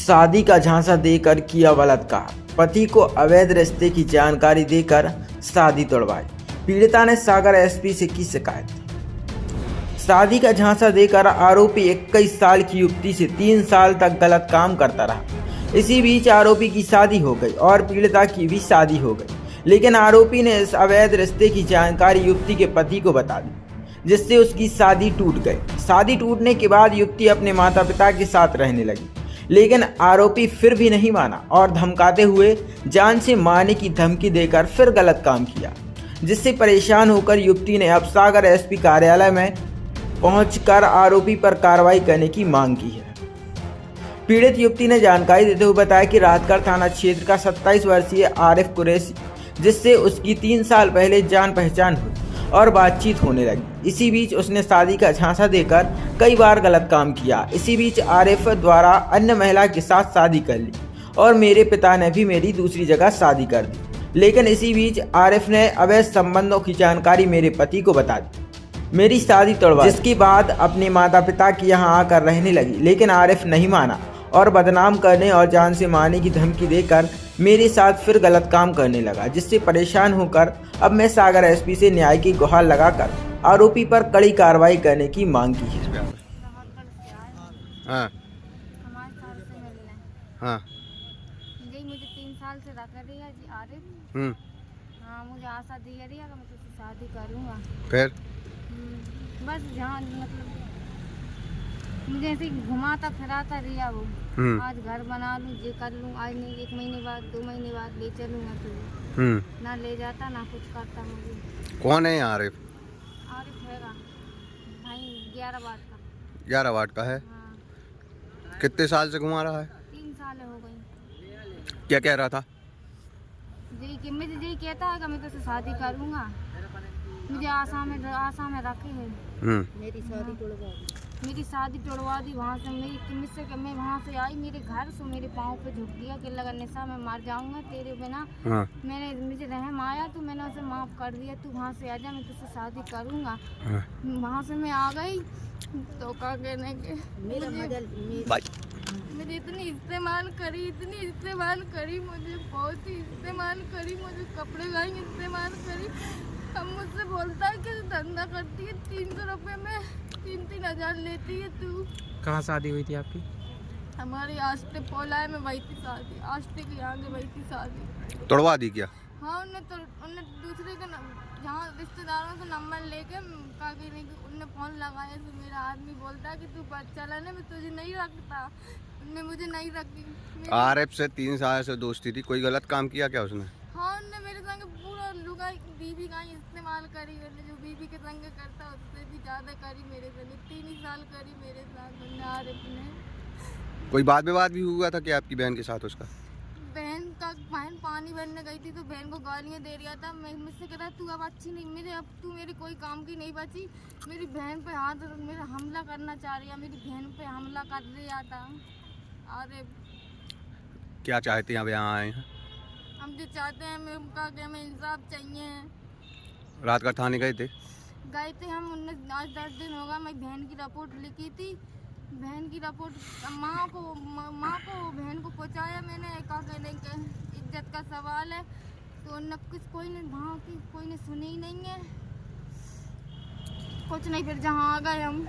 शादी का झांसा देकर किया बलात्कार, पति को अवैध रिश्ते की जानकारी देकर शादी तोड़वाई। पीड़िता ने सागर एसपी से की शिकायत। शादी का झांसा देकर आरोपी 21 साल की युवती से 3 साल तक गलत काम करता रहा। इसी बीच आरोपी की शादी हो गई और पीड़िता की भी शादी हो गई, लेकिन आरोपी ने इस अवैध रिश्ते की जानकारी युवती के पति को बता दी, जिससे उसकी शादी टूट गई। शादी टूटने के बाद युवती अपने माता पिता के साथ रहने लगी, लेकिन आरोपी फिर भी नहीं माना और धमकाते हुए जान से मारने की धमकी देकर फिर गलत काम किया, जिससे परेशान होकर युवती ने अब सागर एसपी कार्यालय में पहुंचकर आरोपी पर कार्रवाई करने की मांग की है। पीड़ित युवती ने जानकारी देते हुए बताया कि राहतगढ़ थाना क्षेत्र का 27 वर्षीय आरिफ कुरैशी, जिससे उसकी 3 साल पहले जान पहचान हुई और बातचीत होने लगी। इसी बीच उसने शादी का झांसा देकर कई बार गलत काम किया। इसी बीच आरिफ द्वारा अन्य महिला के साथ शादी कर ली और मेरे पिता ने भी मेरी दूसरी जगह शादी कर दी, लेकिन इसी बीच आरिफ ने अवैध संबंधों की जानकारी मेरे पति को बता दी, मेरी शादी तोड़वा, जिसके बाद अपने माता पिता के यहाँ आकर रहने लगी, लेकिन आरिफ नहीं माना और बदनाम करने और जान से मारने की धमकी देकर मेरे साथ फिर गलत काम करने लगा, जिससे परेशान होकर अब मैं सागर एसपी से न्याय की गुहार लगाकर आरोपी पर कड़ी कार्रवाई करने की मांग की है। हाँ हाँ जी, मुझे 3 साल से रख रही है जी आरिफ। हाँ, मुझे आशा दी रही है कि मैं तुझसे शादी करूँगा। फिर बस जहाँ मतलब मुझे ऐसे घुमाता फिराता रिया वो। आज घर बना लूँ, ये कर लूँ, आज नहीं 1 महीने बाद 2 महीने बाद ले चलूँगा तुझे। ना ले जाता ना कुछ करता मुझे। कौन है आरिफ? आरिफ हैगा भाई 11 वाट का। 11 वाट का है। हाँ। कितने साल से घुमा रहा है? 3 साल हो गई। क्या कह रहा था? जी मुझे यही कहता है कि मैं तुझसे शादी करूँगा। मुझे आशा में रखे है। मेरी शादी तोड़वा दी वहाँ से। मैं वहाँ से आई मेरे घर से, मेरे पाँव पे झुक दिया कि लगा निशा मैं मर जाऊँगा तेरे बिना। मुझे रहम आया तो मैंने उसे माफ़ कर दिया, तू वहाँ से आजा, मैं तुझसे शादी करूँगा। वहाँ से मैं आ गई तो क्या कहने के मुझे इतनी इस्तेमाल करी, मुझे बहुत ही इस्तेमाल करी, मुझे कपड़े गाई इस्तेमाल करी। अब मुझसे बोलता है कि धंधा करती है, 300 रुपये में 3-3 हज़ार लेती है तू। कहाँ शादी हुई थी आपकी? हमारी आस्ते पोलाय में वही थी शादी, आस्ते के आगे वही थी शादी। तोड़वा दी क्या? हाँ, उन्हें दूसरे के जहाँ रिश्तेदारों से नंबर लेके कहा कि नहीं, उनने फ़ोन लगाया तो मेरा आदमी बोलता है कि तू बच्चा लेने में तुझे नहीं रखता, उनने मुझे नहीं रखी। आरिफ से 3 साल से दोस्ती थी, कोई गलत काम किया क्या उसने? हाँ, उनने मेरे संग पूरा लुगाई बीवी का ही इस्तेमाल करी, जो बीवी के संग करता उससे भी ज़्यादा करी मेरे संग। 3 ही साल करी मेरे साथ उन्होंने आरिफ ने। कोई वाद विवाद भी हुआ था क्या आपकी बहन के साथ उसका? बहन पानी भरने गई थी तो बहन को गालियाँ दे रहा था। मैं मुझसे कह रहा तू अब अच्छी नहीं, अब तू मेरे कोई काम की नहीं बची। मेरी बहन पे मेरा हमला करना चाह रही है, मेरी बहन पे हमला कर रहा था। अरे क्या चाहते हैं अब यहाँ आए हैं? हम जो चाहते हैं हमें इंसाफ चाहिए। राहतगढ़ थाने गए थे हम। 10 दिन होगा। मैं बहन की रिपोर्ट लिखी थी, बहन की रिपोर्ट माँ को बहन को पहुँचाया मैंने। क्या कहने के इज्जत का सवाल है तो उनने कोई ने सुनी ही नहीं है कुछ नहीं। फिर जहाँ आ गए हम